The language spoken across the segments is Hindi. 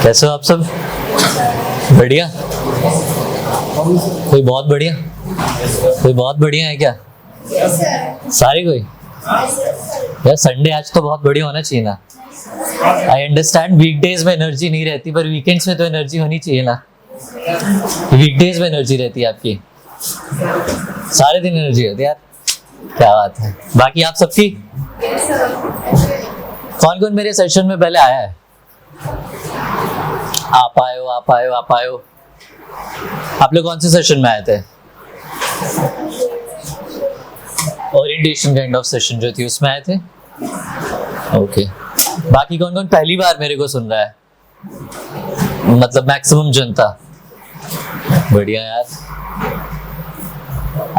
कैसे हो आप सब? बढ़िया? कोई बहुत बढ़िया? कोई बहुत बढ़िया है क्या? सारे कोई? यार संडे आज तो बहुत बढ़िया होना चाहिए ना। आई अंडरस्टैंड वीकडेज में एनर्जी नहीं रहती, पर वीकेंड्स में तो एनर्जी होनी चाहिए ना। वीकडेज में एनर्जी रहती है आपकी, सारे दिन एनर्जी होती है यार। क्या बात है। बाकी आप सबकी? कौन कौन मेरे सेशन में पहले आया है? आप आए हो, आप आए हो, आप आए हो। आप लोग कौन से सेशन में आए थे? ओरिएंटेशन काइंड ऑफ सेशन जो थी उसमें आए थे। ओके। बाकी कौन कौन पहली बार मेरे को सुन रहा है? मतलब मैक्सिमम जनता। बढ़िया यार।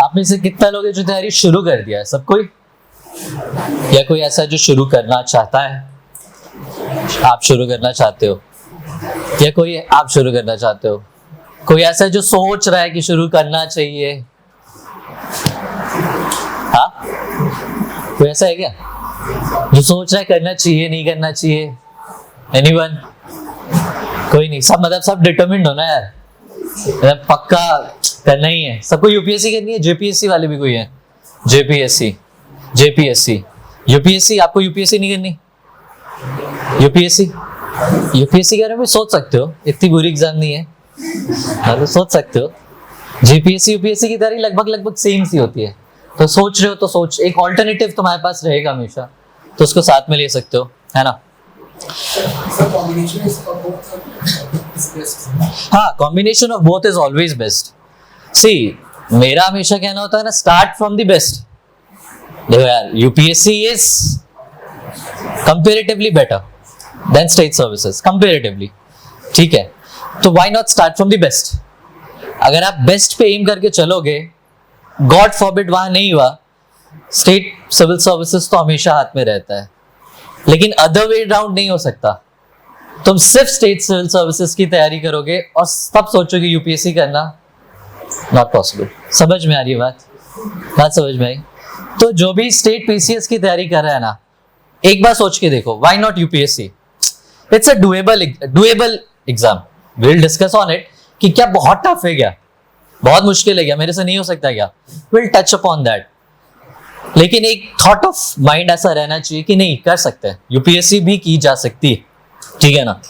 आप में से कितना लोग हैं जो तैयारी शुरू कर दिया है? सब कोई? या कोई ऐसा जो शुरू करना चाहता है? आप शुरू करना चाहते हो? या कोई आप शुरू करना चाहते हो? कोई ऐसा जो सोच रहा है कि शुरू करना चाहिए? हाँ, कोई ऐसा है क्या जो सोच रहा है करना चाहिए नहीं करना चाहिए? एनीवन? कोई नहीं। सब मतलब सब डिटरमिन्ड हो ना यार, मतलब पक्का करना ही है सबको। यूपीएससी करनी है? जेपीएससी वाले भी कोई है? JPSC, JPSC, UPSC. आपको यूपीएससी नहीं करनी? यूपीएससी, यूपीएससी के बारे में सोच सकते हो, इतनी बुरी एग्जाम नहीं है, तो सोच सकते हो। जेपीएससी यूपीएससी की तैयारी लगभग लगभग सेम सी होती है, तो सोच रहे हो तो सोच, एक ऑल्टरनेटिव तुम्हारे पास रहेगा हमेशा, तो उसको साथ में ले सकते हो, है ना? हाँ, combination of both is always best. See, मेरा हमेशा कहना होता है ना, स्टार्ट फ्रॉम द बेस्ट। देखो यार, UPSC is comparatively better than state services, comparatively, ठीक है? तो why not start from the best? अगर आप बेस्ट पे एम करके चलोगे, गॉड फॉरबिड वहां नहीं हुआ, स्टेट सिविल सर्विसेज तो हमेशा हाथ में रहता है, लेकिन अदर वे राउंड नहीं हो सकता। तुम सिर्फ स्टेट सिविल सर्विसेज की तैयारी करोगे और तब सोचोगे यूपीएससी करना, नॉट पॉसिबल। समझ में आ रही है बात समझ में आई? तो जो भी स्टेट पीसीएस की तैयारी कर रहा है ना, एक बार सोच के देखो, why not UPSC? It's a doable exam. Will discuss on it कि क्या बहुत टफ है, क्या बहुत मुश्किल है, क्या मेरे से नहीं हो सकता, क्या विल टच अपॉन दैट। लेकिन एक थॉट ऑफ माइंड ऐसा रहना चाहिए कि नहीं, कर सकते हैं, यूपीएससी भी की जा सकती है, ठीक है ना?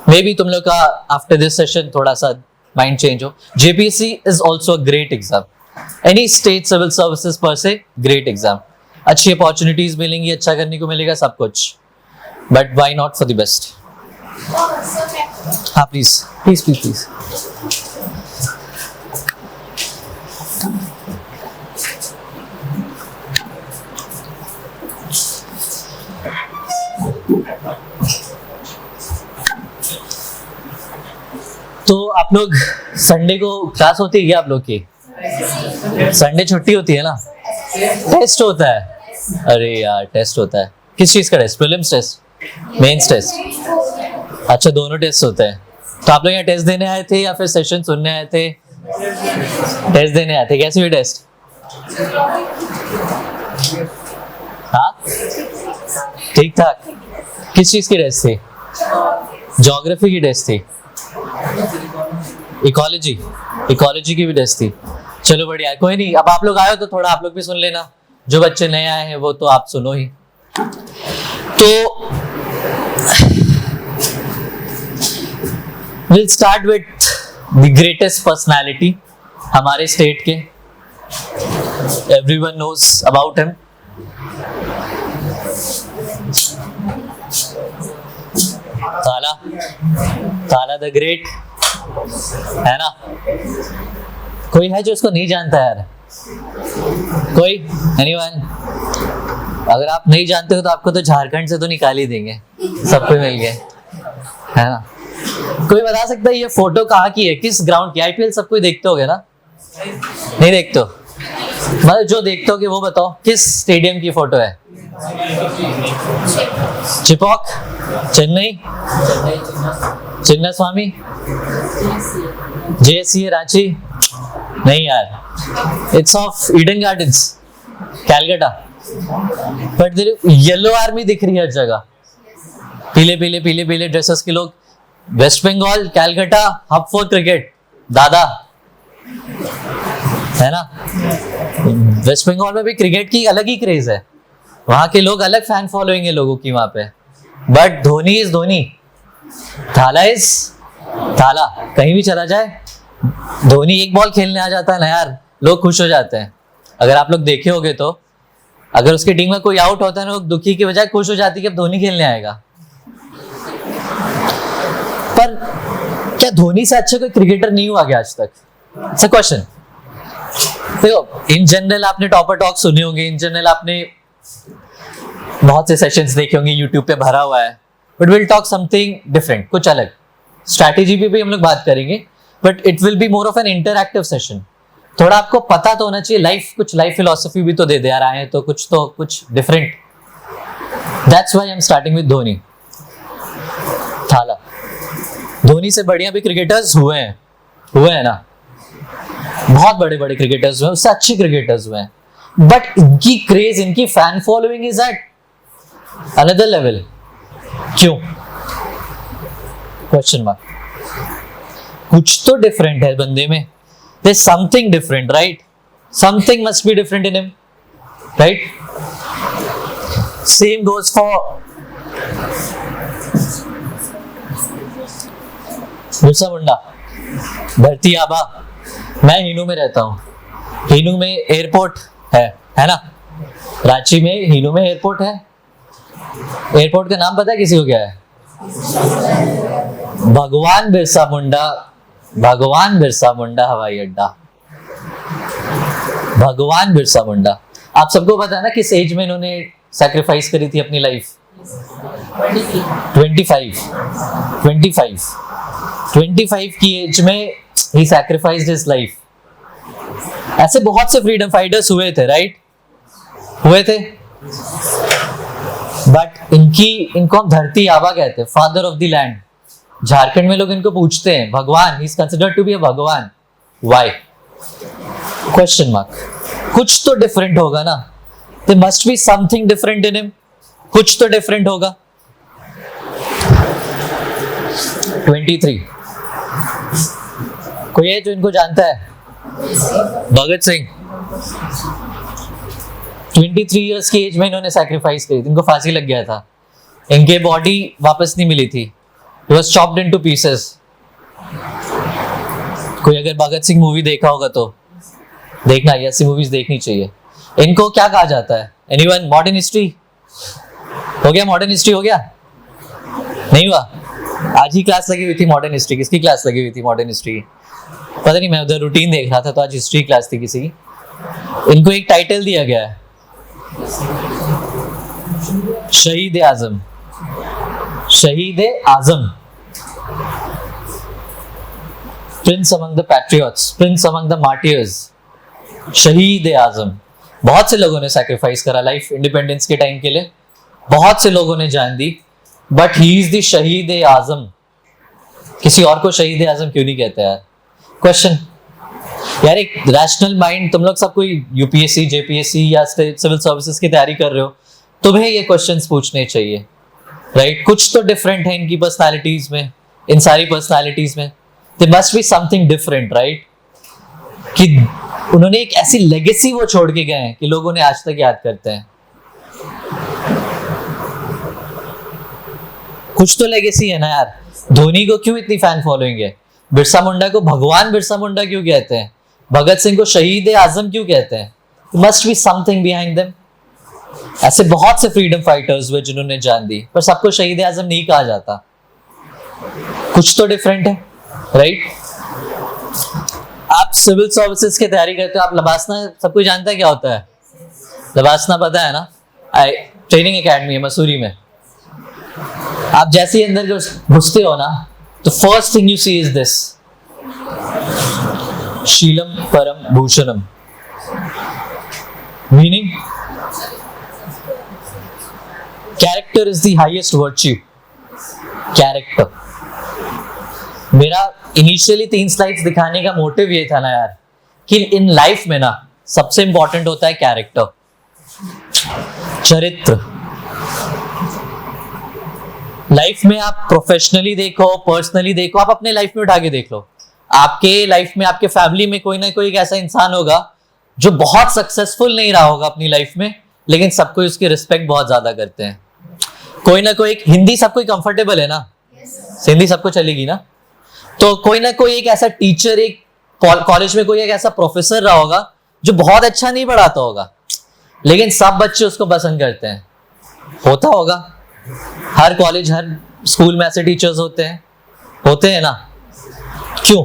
मे बी तुम लोग का आफ्टर दिस सेशन थोड़ा सा माइंड चेंज हो। JPSC is also a great exam, any state civil services पर से ग्रेट एग्जाम। अच्छी अपॉर्चुनिटीज मिलेंगी, अच्छा करने को मिलेगा, सब कुछ, but why not for the best? हाँ प्लीज प्लीज प्लीज प्लीज। तो आप लोग संडे को क्लास होती है क्या आप लोग की? संडे छुट्टी होती है ना? टेस्ट होता है? अरे यार, टेस्ट होता है। किस चीज का test? Prelims test, mains test? अच्छा, दोनों टेस्ट होते हैं। तो आप लोग यहाँ टेस्ट देने आए थे या फिर सेशन सुनने आए थे? टेस्ट देने आए थे। कैसे हुई टेस्ट? हाँ, ठीक ठाक। किस चीज की टेस्ट थी? ज्योग्राफी की टेस्ट थी? इकोलॉजी, इकोलॉजी की भी टेस्ट थी। चलो बढ़िया, कोई नहीं। अब आप लोग आए हो तो थोड़ा आप लोग भी सुन लेना, जो बच्चे नए आए हैं वो तो आप सुनो ही। तो we'll start with the greatest personality हमारे स्टेट के, everyone knows about him। ताला, ताला द ग्रेट, है ना? कोई है जो इसको नहीं जानता यार? कोई? एनीवन? अगर आप नहीं जानते हो तो आपको तो झारखंड से तो निकाल ही देंगे, सबको मिल गए, है ना? कोई बता सकता है ये फोटो कहाँ की है, किस ग्राउंड की? आईपीएल सब कोई देखते होगे ना? नहीं देखते हो? मतलब जो देखते होगे वो बताओ, किस स्टेडियम की फोटो है? चिपॉक, चेन्नई, चिन्ना स्वामी, जेएससी रांची? नहीं यार, it's of Eden gardens, Calcutta. But yellow army दिख रही है हर जगह, पीले पीले पीले पीले ड्रेसेस के लोग West Bengal Calcutta hub for cricket, दादा है ना। वेस्ट बंगाल में भी क्रिकेट की अलग ही क्रेज है, वहां के लोग अलग फैन फॉलोइंग है लोगों की वहां पे। बट धोनी इज धोनी, थाला इज थाला। कहीं भी चला जाए धोनी एक बॉल खेलने आ जाता है ना यार, लोग खुश हो जाते हैं। अगर आप लोग देखे होगे तो अगर उसकी टीम में कोई आउट होता है ना, लोग दुखी की बजाय खुश हो जाती है कि अब धोनी खेलने आएगा। पर क्या धोनी से अच्छा कोई क्रिकेटर नहीं हुआ क्या आज तक? It's a question. देखो इन जनरल आपने टॉपर टॉक सुने होंगे, इन जनरल आपने बहुत से सेशंस देखे होंगे, यूट्यूब पे भरा हुआ है। But will talk something different, कुछ अलग। स्ट्रैटेजी पे भी हम लोग बात करेंगे, but it will be more of an interactive session. थोड़ा आपको पता तो होना चाहिए, कुछ लाइफ फिलोसफी भी तो दे यार आए तो कुछ different. That's why I am starting with Dhoni. थाला धोनी से बढ़िया भी क्रिकेटर्स हुए हैं ना, बहुत बड़े बड़े क्रिकेटर्स हुए हैं, उससे अच्छे क्रिकेटर्स हुए हैं। बट इनकी क्रेज, इनकी fan following is at another level. क्यों? Question mark. कुछ तो डिफरेंट है बंदे में, there's something different, right? Something must be different in him, right? Same goes for Birsa Munda, धरती आबा। मैं हीनू में रहता हूँ, हीनू में एयरपोर्ट है ना। रांची में हीनू में एयरपोर्ट है। एयरपोर्ट का नाम पता है किसी को क्या है? भगवान बिरसा मुंडा हवाई अड्डा। भगवान बिरसा मुंडा। आप सबको पता है ना किस एज में इन्होंने सैक्रिफाइस करी थी अपनी लाइफ? 25 की एज में ही सैक्रिफाइस्ड हिज लाइफ। ऐसे बहुत से फ्रीडम फाइटर्स हुए थे, राइट? हुए थे। बट इनको हम धरती आबा कहते हैं, father of the land. Jharkhand में लोग इनको पूछते हैं भगवान, he is considered to be a भगवान। व्हाई? Question mark. कुछ तो डिफरेंट होगा ना, there must be something different in him. कुछ तो डिफरेंट होगा। 23 कोई है जो इनको जानता है? भगत सिंह। 23 इयर्स की एज में इन्होंने सैक्रिफाइस करी थी, इनको फांसी लग गया था, इनके बॉडी वापस नहीं मिली थी, He was chopped into pieces. कोई अगर भगत सिंह मूवी देखा होगा तो देखना, ऐसी मूवीज देखनी चाहिए। इनको क्या कहा जाता है? एनीवन? मॉडर्न हिस्ट्री हो गया? मॉडर्न हिस्ट्री हो गया? नहीं हुआ? आज ही क्लास लगी हुई थी मॉडर्न हिस्ट्री। किसकी क्लास लगी हुई थी मॉडर्न हिस्ट्री? पता नहीं, मैं उधर रूटीन देख रहा था तो आज हिस्ट्री क्लास थी किसी की। इनको एक टाइटल दिया गया है, शहीद आजम। शहीद आजम, prince among the patriots, prince among the martyrs, शहीद आजम। बहुत से लोगों ने सैक्रिफाइस करा लाइफ इंडिपेंडेंस के टाइम के लिए, बहुत से लोगों ने जान दी, बट ही इज द शहीद आजम। किसी और को शहीद आजम क्यों नहीं कहते यार? क्वेश्चन यार, एक रैशनल माइंड, तुम लोग सब कोई यूपीएससी, जेपीएससी या स्टेट सिविल सर्विसेज की तैयारी कर रहे हो, तुम्हें ये क्वेश्चंस पूछने चाहिए, राइट? कुछ तो डिफरेंट है इनकी पर्सनालिटीज में, इन सारी पर्सनालिटीज में। There must be something different, right? कि उन्होंने एक ऐसी लेगेसी वो छोड़ के गए हैं कि लोग उन्हें आज तक याद करते हैं। कुछ तो लेगेसी है ना यार। धोनी को क्यों इतनी फैन फॉलोइंग है? बिरसा मुंडा को भगवान बिरसा मुंडा क्यों कहते हैं? भगत सिंह को शहीद आजम क्यों कहते हैं? Must be something behind them. ऐसे बहुत से फ्रीडम फाइटर्स हुए जिन्होंने जान दी, पर सबको शहीद आजम नहीं कहा जाता। कुछ तो डिफरेंट है, राइट? आप सिविल सर्विसेज की तैयारी करते हो, आप लबासना सबको जानता है क्या होता है? लबासना पता है ना? ट्रेनिंग एकेडमी है मसूरी में। आप जैसे ही अंदर घुसते हो ना, तो first thing you see is this, शीलम परम भूषणम। Meaning, character is the highest virtue. Character. मेरा इनिशियली 3 स्लाइड्स दिखाने का मोटिव ये था ना यार, कि इन लाइफ में ना सबसे इंपॉर्टेंट होता है कैरेक्टर, चरित्र। लाइफ में आप प्रोफेशनली देखो, पर्सनली देखो, आप अपने लाइफ में उठा के देख लो, आपके लाइफ में, आपके फैमिली में कोई ना कोई एक ऐसा इंसान होगा जो बहुत सक्सेसफुल नहीं रहा होगा अपनी लाइफ में, लेकिन सबको उसकी रिस्पेक्ट बहुत ज्यादा करते हैं। कोई ना कोई एक, हिंदी सबको कंफर्टेबल है ना, हिंदी सबको चलेगी ना, तो कोई ना कोई एक ऐसा टीचर, एक कॉलेज में कोई एक ऐसा प्रोफेसर रहा होगा जो बहुत अच्छा नहीं पढ़ाता होगा, लेकिन सब बच्चे उसको पसंद करते हैं। होता होगा, हर कॉलेज, हर स्कूल में ऐसे टीचर्स होते हैं ना। क्यों?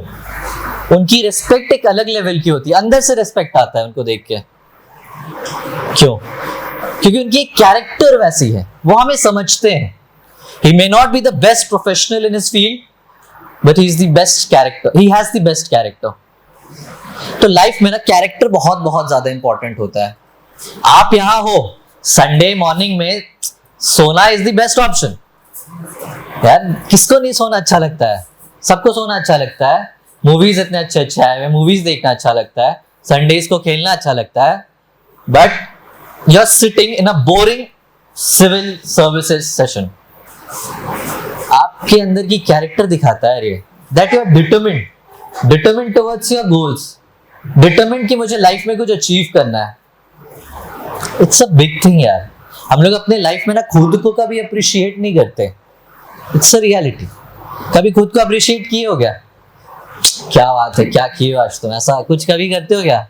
उनकी रिस्पेक्ट एक अलग लेवल की होती है, अंदर से रिस्पेक्ट आता है उनको देख के। क्यों? क्योंकि उनकी कैरेक्टर वैसी है, वो हमें समझते हैं। He may not be the best professional in his field, but he is the best character. He has the best character. तो लाइफ में ना कैरेक्टर बहुत बहुत ज्यादा इंपॉर्टेंट होता है। आप यहां हो संडे मॉर्निंग में, सोना इज द बेस्ट ऑप्शन। यार किसको नहीं सोना अच्छा लगता है? सबको सोना अच्छा लगता है। मूवीज इतने अच्छे अच्छे आए हुए, मूवीज देखना अच्छा लगता है, संडेज को खेलना अच्छा लगता है, but you are sitting in a boring civil services session. आपके अंदर की कैरेक्टर दिखाता है ये, that you are determined towards your goals, determined कि मुझे लाइफ में कुछ अचीव करना है। इट्स अ बिग थिंग यार। हम लोग अपने लाइफ में ना खुद को कभी अप्रिशिएट नहीं करते। It's a reality. कभी खुद को अप्रिशिएट किए हो क्या? क्या बात है, क्या किए हो आज तुम, ऐसा कुछ कभी करते हो क्या?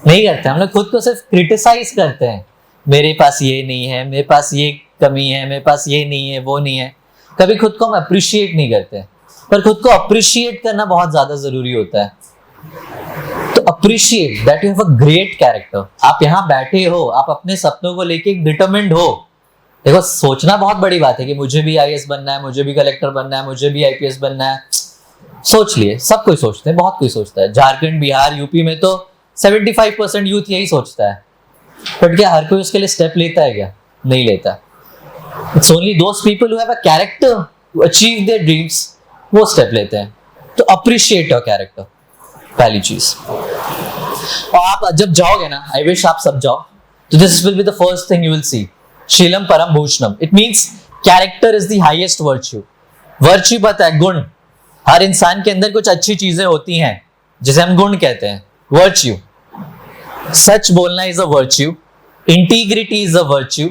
नहीं करते। हम लोग खुद को सिर्फ क्रिटिसाइज करते हैं, मेरे पास ये नहीं है, मेरे पास ये कमी है, मेरे पास ये नहीं है, वो नहीं है। कभी खुद को हम अप्रिशिएट नहीं करते, पर खुद को अप्रिशिएट करना बहुत ज्यादा जरूरी होता है। तो appreciate that you have a great character. आप यहाँ बैठे हो, आप अपने सपनों को लेके डिटरमिन्ड हो। देखो, सोचना बहुत बड़ी बात है कि मुझे भी आईएएस बनना है, मुझे भी कलेक्टर बनना है, मुझे भी आईपीएस बनना है। सोच लिए, सब कोई सोचते हैं, बहुत कोई सोचता है। झारखंड, बिहार, यूपी में तो 75% यूथ यही सोचता है, बट क्या हर कोई उसके लिए स्टेप लेता है क्या? नहीं लेता। It's only those people who have a character to achieve their dreams, वो स्टेप लेते हैं। तो अप्रिशिएट योर कैरेक्टर, पहली चीज। और आप जब जाओगे ना, आई विश आप सब जाओ, तो this will be the first thing you will see, शीलम परम भूषणम। It means character is the highest virtue. Virtue पता है, गुण। हर इंसान के अंदर कुछ अच्छी चीजें होती हैं जिसे हम गुण कहते हैं, वर्च्यू। सच बोलना is a virtue, integrity is a virtue,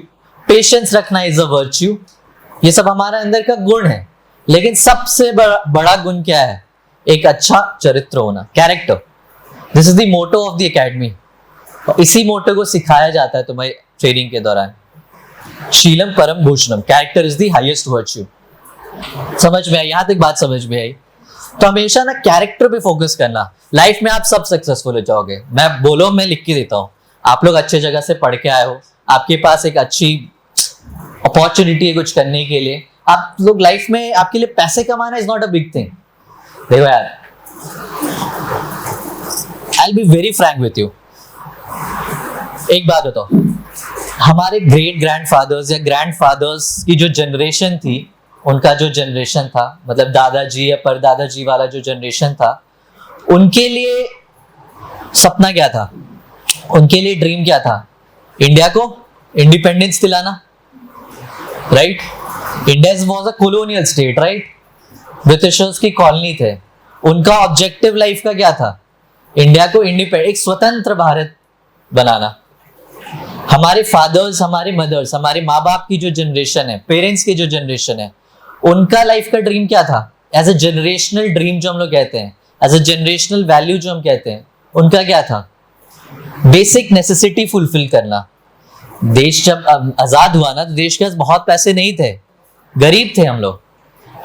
patience रखना इज अ वर्च्यू। ये सब हमारे अंदर का गुण है। लेकिन सबसे बड़ा गुण क्या है? एक अच्छा चरित्र होना, character. This is the motto of the academy. इसी मोटो को सिखाया जाता है तुम्हें ट्रेनिंग के दौरान। शीलम परम भूषणम, character is the highest virtue. समझ में आई? यहां तक बात समझ में आई? तो हमेशा ना कैरेक्टर पे फोकस करना। लाइफ में आप सब सक्सेसफुल हो जाओगे। मैं बोलो, मैं लिख के देता हूँ। आप लोग अच्छे जगह से पढ़ के आए हो, आपके पास एक अच्छी अपॉर्चुनिटी है कुछ करने के लिए। आप लोग लाइफ में, आपके लिए पैसे कमाना is not a big thing. देखो यार, I will be very Frank with you. एक बात बताओ, हमारे ग्रेट ग्रैंडफादर्स या ग्रैंडफादर्स की जो जनरेशन थी, उनका जो जनरेशन था, मतलब दादाजी या परदादाजी वाला जो जनरेशन था, उनके लिए सपना क्या था? उनके लिए ड्रीम क्या था? इंडिया को इंडिपेंडेंस दिलाना, right? India was a colonial state, right? Britishers की कॉलोनी थे। उनका ऑब्जेक्टिव लाइफ का क्या था? इंडिया को इंडिपेंडेंट, एक स्वतंत्र भारत बनाना। हमारे फादर्स, हमारे मदर्स, हमारे माँ बाप की जो जनरेशन है, पेरेंट्स की जो जनरेशन है, उनका लाइफ का ड्रीम क्या था? एज अ जनरेशनल ड्रीम जो हम लोग कहते हैं, एज अ जनरेशनल वैल्यू जो हम कहते हैं, उनका क्या था? बेसिक नेसेसिटी फुलफिल करना। देश जब आजाद हुआ ना, तो देश के पास बहुत पैसे नहीं थे, गरीब थे हम लोग।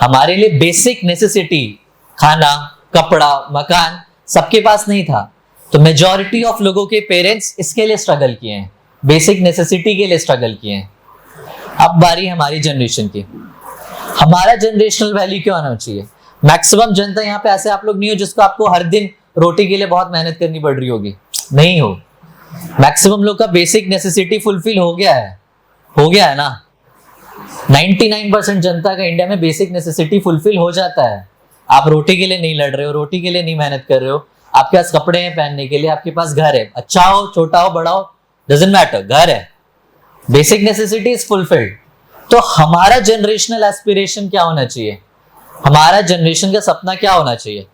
हमारे लिए बेसिक नेसेसिटी, खाना, कपड़ा, मकान, सबके पास नहीं था। तो मेजॉरिटी ऑफ लोगों के पेरेंट्स इसके लिए स्ट्रगल किए हैं, बेसिक नेसेसिटी के लिए स्ट्रगल किए हैं। अब बारी हमारी जनरेशन की। हमारा जनरेशनल वैल्यू क्या होना चाहिए? मैक्सिमम जनता यहाँ पे ऐसे आप लोग नहीं हो जिसको आपको हर दिन रोटी के लिए बहुत मेहनत करनी पड़ रही होगी, नहीं हो। मैक्सिमम लोग का बेसिक नेसेसिटी फुलफिल हो गया है ना। 99% जनता का इंडिया में बेसिक नेसेसिटी फुलफिल हो जाता है। आप रोटी के लिए नहीं लड़ रहे हो, रोटी के लिए नहीं मेहनत कर रहे हो, आपके पास कपड़े हैं पहनने के लिए, आपके पास घर है, अच्छा हो, छोटा हो, बड़ा हो, डजंट मैटर, घर है, बेसिक नेसेसिटी इज फुलफिल्ड। तो हमारा जनरेशनल एस्पिरेशन क्या होना चाहिए, हमारा जनरेशन का सपना क्या होना चाहिए?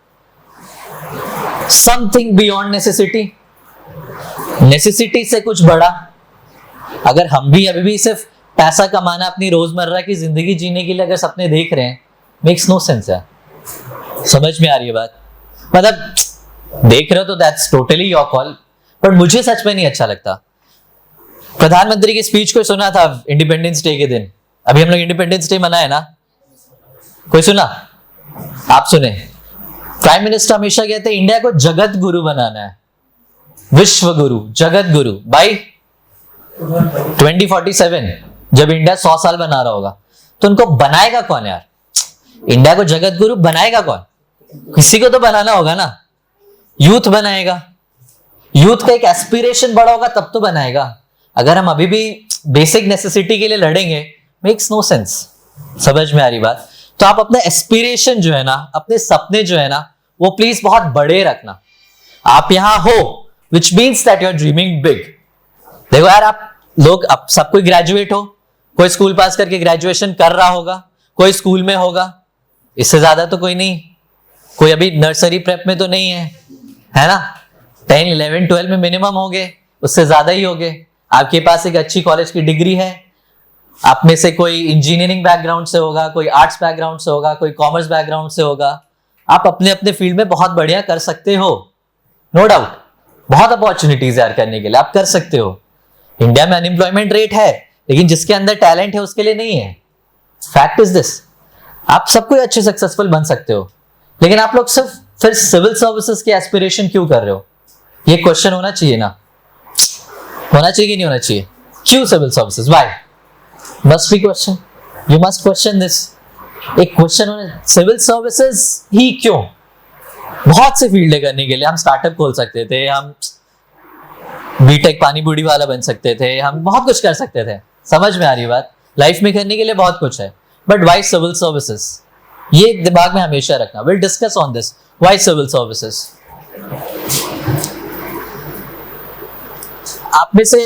समथिंग बियॉन्ड नेसेसिटी, नेसेसिटी से कुछ बड़ा। अगर हम भी अभी भी सिर्फ पैसा कमाना, अपनी रोजमर्रा की जिंदगी जीने के लिए अगर सपने देख रहे हैं, मेक्स नो सेंस है। समझ में आ रही है बात? मतलब देख रहे हो तो दैट्स टोटली योर कॉल, पर मुझे सच में नहीं अच्छा लगता। प्रधानमंत्री की स्पीच को सुना था इंडिपेंडेंस डे के दिन, अभी हम लोग इंडिपेंडेंस डे मनाए ना, कोई सुना? आप सुने? प्राइम मिनिस्टर हमेशा कहते हैं इंडिया को जगत गुरु बनाना है, विश्व गुरु, जगत गुरु। बाई 2047 जब इंडिया 100 साल बना रहा होगा, तो उनको बनाएगा कौन यार? इंडिया को जगत गुरु बनाएगा कौन? किसी को तो बनाना होगा ना। यूथ बनाएगा, यूथ का एक एस्पिरेशन बड़ा होगा तब तो बनाएगा। अगर हम अभी भी बेसिक नेसेसिटी के लिए लड़ेंगे, मेक्स नो सेंस। समझ में आ रही बात? तो आप अपने एस्पिरेशन जो है ना, अपने सपने जो है ना, वो प्लीज बहुत बड़े रखना। आप यहां हो which means that you are dreaming big. देखो यार, आप लोग अब सब कोई ग्रेजुएट हो, कोई स्कूल पास करके ग्रेजुएशन कर रहा होगा, कोई स्कूल में होगा, इससे ज्यादा तो कोई नहीं, कोई अभी नर्सरी प्रेप में तो नहीं है ना? 10, 11, 12 में मिनिमम हो गए, उससे ज्यादा ही हो गए। आपके पास एक अच्छी कॉलेज की डिग्री है, आप में से कोई इंजीनियरिंग बैकग्राउंड से होगा, कोई आर्ट्स बैकग्राउंड से होगा, कोई कॉमर्स बैकग्राउंड से होगा। आप अपने अपने फील्ड में बहुत बढ़िया कर सकते हो, नो डाउट। बहुत अपॉर्चुनिटीज यार करने के लिए, आप कर सकते हो। इंडिया में अनएम्प्लॉयमेंट रेट है, लेकिन जिसके अंदर टैलेंट है उसके लिए नहीं है। Fact is this. आप सब कोई अच्छे सक्सेसफुल बन सकते हो, लेकिन आप लोग सिर्फ फिर सिविल सर्विसेज के एस्पिरेशन क्यों कर रहे हो? ये क्वेश्चन होना चाहिए ना, होना चाहिए कि नहीं होना चाहिए? क्यों civil services? Why? Must be question, you must question this. एक क्वेश्चन होना, सिविल सर्विसेज ही क्यों? बहुत से फील्ड है करने के लिए। हम स्टार्टअप खोल सकते थे, हम बीटेक पानी पूरी वाला बन सकते थे, हम बहुत कुछ कर सकते थे। समझ में आ रही बात? लाइफ में करने के लिए बहुत कुछ है, बट व्हाई सिविल सर्विसेज? ये दिमाग में हमेशा रखना। Will discuss on this, why civil services. आप में से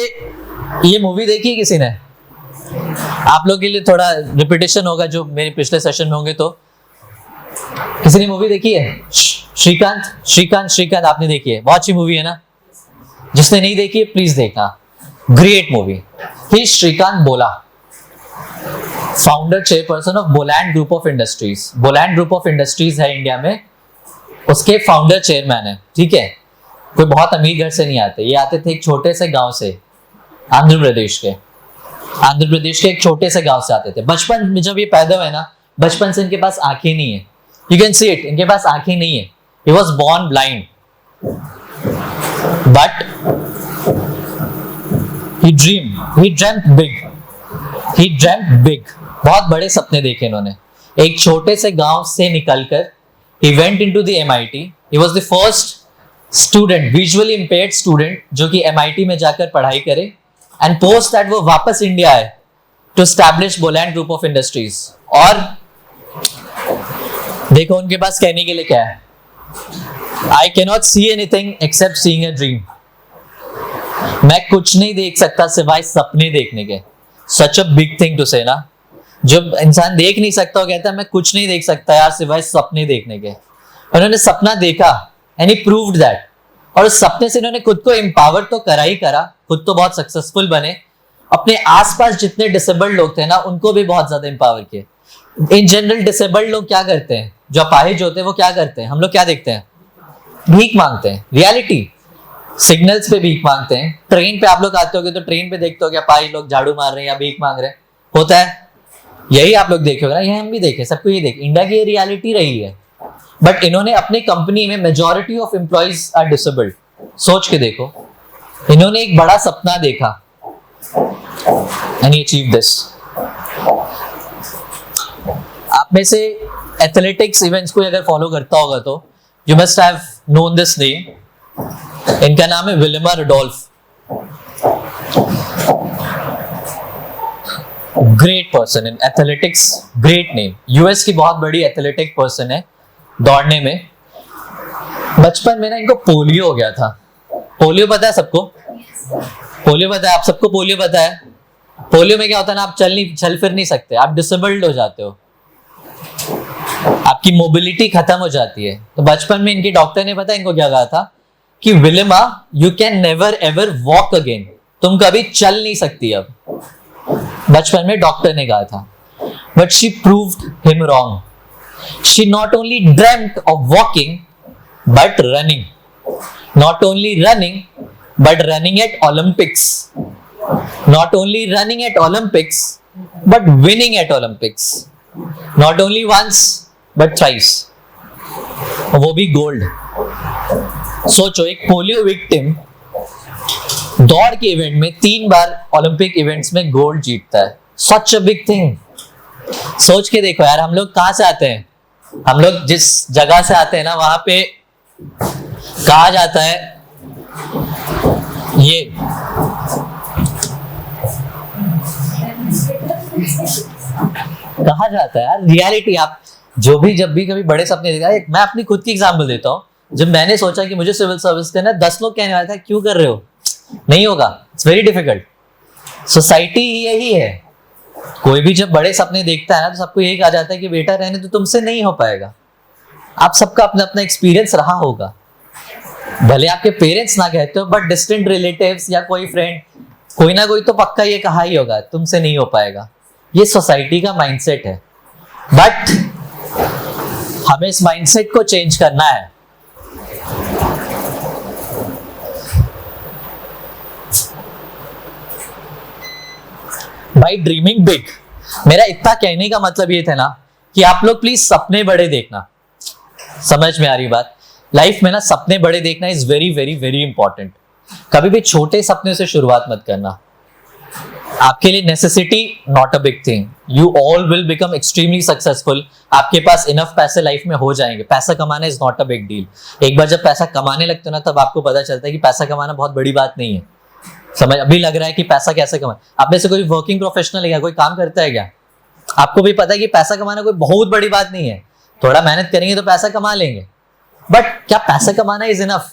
ये मूवी देखी है किसी ने? आप लोग के लिए थोड़ा रिपीटेशन होगा जो मेरे पिछले सेशन में होंगे। तो किसी ने मूवी देखी है? श्रीकांत, श्रीकांत, श्रीकांत आपने देखी है? बहुत अच्छी मूवी है ना। जिसने नहीं देखी है प्लीज देखना, ग्रेट मूवी। ही श्रीकांत बोला, founder chairperson of Boland group of industries. Boland group of industries है इंडिया में, उसके फाउंडर चेयरमैन है। ठीक है, कोई बहुत अमीर घर से नहीं आते, ये आते थे एक छोटे से गांव से, आंध्र प्रदेश के एक छोटे से गांव से आते थे। बचपन में जब ये पैदा हुए ना, बचपन से इनके पास आंखें नहीं है। यू कैन सी इट, इनके पास आंखें नहीं है। He was born blind, but he dreamt big। बहुत बड़े सपने देखे इन्होंने। एक छोटे से गांव से निकलकर he went into the MIT। he was the first student, visually impaired student, जो कि MIT में जाकर पढ़ाई करे, and post that वो वापस इंडिया आए to establish Boland group of industries. और देखो उनके पास कहने के लिए क्या है, I cannot see anything except seeing a dream। मैं कुछ नहीं देख सकता सिवाय सपने देखने के। सच अ बिग थिंग टू से ना। जब इंसान देख नहीं सकता, वो कहता है मैं कुछ नहीं देख सकता यार सिवाय सपने देखने के। उन्होंने सपना देखा एंड ही प्रूव्ड दैट। और उस सपने से इन्होंने खुद को एम्पावर तो करा ही करा, खुद तो बहुत सक्सेसफुल बने, अपने आसपास जितने डिसेबल्ड लोग थे ना उनको भी बहुत ज्यादा एम्पावर किए। इन जनरल डिसेबल्ड लोग क्या करते हैं, जो अपाहिज होते हैं, वो क्या करते हैं? हम लोग क्या देखते हैं? भीख मांगते हैं। रियलिटी, सिग्नल्स पे भीख मांगते हैं। ट्रेन पे आप लोग आते होगे तो ट्रेन पे देखते हो क्या अपाहिज लोग झाड़ू मार रहे हैं या भीख मांग रहे हैं, होता है। यही आप लोग देखे होगा ना, ये हम भी देखे, सबको ये देखे। इंडिया की ये रियलिटी रही है। बट इन्होंने अपनी कंपनी में majority of employees are disabled. सोच के देखो, इन्होंने एक बड़ा सपना देखा एंड ही अचीव दिस। आप में से एथलेटिक्स इवेंट्स को अगर फॉलो करता होगा तो you must have known this name. इनका नाम है Wilma Rudolph. Great person in athletics, great name. US की बहुत बड़ी एथलेटिक पर्सन है दौड़ने में। बचपन में ना इनको पोलियो हो गया था। पोलियो पता है सबको? पोलियो पता है? आप सबको पोलियो पता है? पोलियो में क्या होता है ना, आप चल फिर नहीं सकते, आप डिसेबल्ड हो जाते हो, आपकी मोबिलिटी खत्म हो जाती है। तो बचपन में इनके डॉक्टर ने पता इनको क्या कहा था कि Wilma you can never ever walk again, तुम कभी चल नहीं सकती अब, बचपन में डॉक्टर ने कहा था। But she proved him wrong. She not only dreamed of walking but running, not only running but running at Olympics, not only running at Olympics but winning at Olympics, not only once but thrice, वो भी गोल्ड। सोचो एक पोलियो विक्टिम दौड़ के इवेंट में 3 बार ओलंपिक इवेंट्स में गोल्ड जीतता है, सच अ बिग थिंग। सोच के देखो यार, हम लोग कहां से आते हैं, हम लोग जिस जगह से आते हैं ना वहां पे कहा जाता है ये कहा जाता है यार रियलिटी। आप जब भी कभी बड़े सपने देखा, मैं अपनी खुद की एग्जांपल देता हूँ। जब मैंने सोचा कि मुझे सिविल सर्विस करना है, 10 लोग कहने वाले थे क्यों कर रहे हो, नहीं होगा, इट्स वेरी डिफिकल्ट। सोसाइटी यही है, कोई भी जब बड़े सपने देखता है ना तो सबको यही कहा जाता है कि बेटा रहने तो तुमसे नहीं हो पाएगा। आप सबका अपना अपना एक्सपीरियंस रहा होगा, भले आपके पेरेंट्स ना कहते हो बट डिस्टेंट रिलेटिव्स या कोई फ्रेंड, कोई ना कोई तो पक्का ये कहा ही होगा तुमसे नहीं हो पाएगा। ये सोसाइटी का माइंडसेट है, बट हमें इस माइंडसेट को चेंज करना है। बाय ड्रीमिंग बिग, मेरा इतना कहने का मतलब ये था ना कि आप लोग प्लीज सपने बड़े देखना। समझ में आ रही बात? लाइफ में ना सपने बड़े देखना is very very very important. कभी भी छोटे सपने से शुरुआत मत करना। आपके लिए necessity not a big thing, you all will become extremely successful. आपके पास इनफ पैसे लाइफ में हो जाएंगे, पैसा कमाना is not a big deal. एक बार जब पैसा कमाने लगते हो ना तब आपको पता चलता है कि पैसा कमाना बहुत बड़ी बात नहीं है। समझ अभी लग रहा है कि पैसा कैसे कमाए, आप में से कोई वर्किंग प्रोफेशनल है क्या, कोई काम करता है क्या? आपको भी पता है कि पैसा कमाना कोई बहुत बड़ी बात नहीं है, थोड़ा मेहनत करेंगे तो पैसा कमा लेंगे, बट क्या पैसा कमाना इज इनफ?